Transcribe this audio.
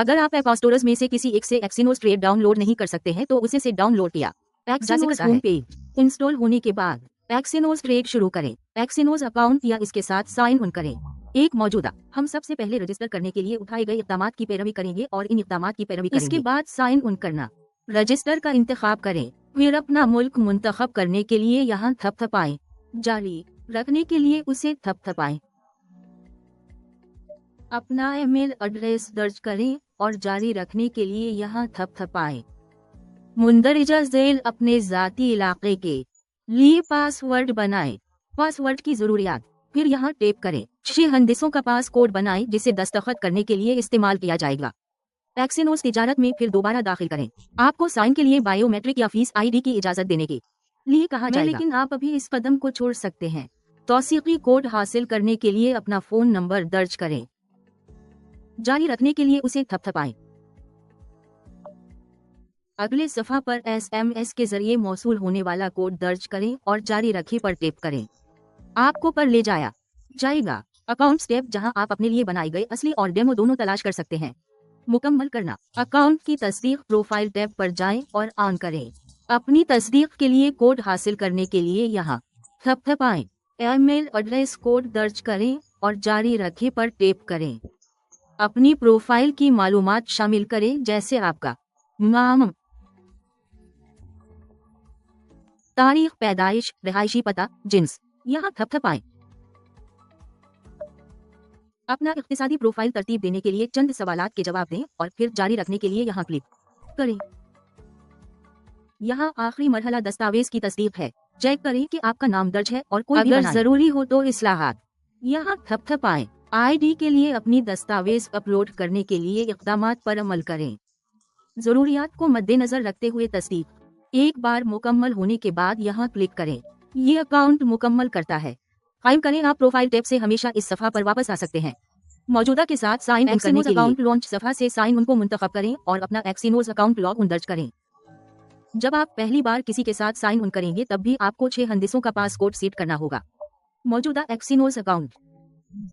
अगर आप app stores में से किसी एक से एक्सिनोस ट्रेड डाउनलोड नहीं कर सकते हैं तो उसे से डाउनलोड किया। एक्सिनोस होम पेज इंस्टॉल होने के बाद एक्सिनोस ट्रेड शुरू करें। एक्सिनोस अकाउंट या इसके साथ साइन इन करें। एक मौजूदा हम सबसे पहले रजिस्टर करने के लिए उठाए गए इक़दामात की पैरवी करेंगे और इन इक़दामात की पैरवी करेंगे। इसके बाद साइन इन करना, रजिस्टर का इंतखाब करें, फिर अपना मुल्क मुंतखब करने के लिए यहाँ थपथपाएं। जारी रखने के लिए उसे थपथपाएं। अपना ईमेल एड्रेस दर्ज करें और जारी रखने के लिए यहाँ थपथपाएं। मुंदरजा झेल अपने ज़ाती इलाके के लिए पासवर्ड बनाएं। पासवर्ड की ज़रूरियात, फिर यहाँ टेप करें। 6 हंदिसों का पास कोड बनाएं जिसे दस्तखत करने के लिए इस्तेमाल किया जाएगा। एक्सिनोस तिजारत में फिर दोबारा दाखिल करें। आपको साइन के लिए बायोमेट्रिक या फीस आईडी की इजाज़त देने के लिए कहा जाएगा, लेकिन आप अभी इस कदम को छोड़ सकते हैं। तौसीकी कोड हासिल करने के लिए अपना फ़ोन नंबर दर्ज करें। जारी रखने के लिए उसे थपथपाएं। अगले सफ़ा पर SMS के जरिए मौसूल होने वाला कोड दर्ज करें और जारी रखे पर टेप करें। आपको पर ले जाया जाएगा अकाउंट स्टेप, जहां आप अपने लिए बनाई गई असली और डेमो दोनों तलाश कर सकते हैं। मुकम्मल करना, अकाउंट की तस्दीक प्रोफाइल टैब पर जाएं और ऑन करें। अपनी तस्दीक के लिए कोड हासिल करने के लिए यहाँ थपथपाएं। ईमेल एड्रेस कोड दर्ज करें और जारी रखे पर टेप करें। अपनी प्रोफाइल की मालूमात शामिल करें, जैसे आपका नाम, तारीख पैदाइश, रिहायशी पता, जिन्स। यहाँ थपथपाएं। अपना इख्तिसादी प्रोफाइल तरतीब देने के लिए चंद सवालात के जवाब दें और फिर जारी रखने के लिए यहाँ क्लिक करें। यहाँ आखिरी मरहला दस्तावेज की तस्दीक है। चेक करें कि आपका नाम दर्ज है और कोई अगर जरूरी हो तो इस्लाहात। यहाँ थपथपाएं। ID के लिए अपनी दस्तावेज अपलोड करने के लिए इक़दामात पर अमल करें। ज़रूरियात को मद्देनज़र रखते हुए तस्दीक। एक बार मुकम्मल होने के बाद यहाँ क्लिक करें। ये अकाउंट मुकम्मल करता है। कायम करें। आप प्रोफाइल टैब से हमेशा इस सफ़ा पर वापस आ सकते हैं। मौजूदा के साथ साइन इन करने के लिए अकाउंट लॉन्च सफ़ा से साइन इन को मुंतखब करें और अपना एक्सिनोस अकाउंट लॉग इन दर्ज करें। जब आप पहली बार किसी के साथ साइन इन करेंगे तब भी आपको 6 हंदिसों का पास कोड सेट करना होगा। मौजूदा एक्सिनोस अकाउंट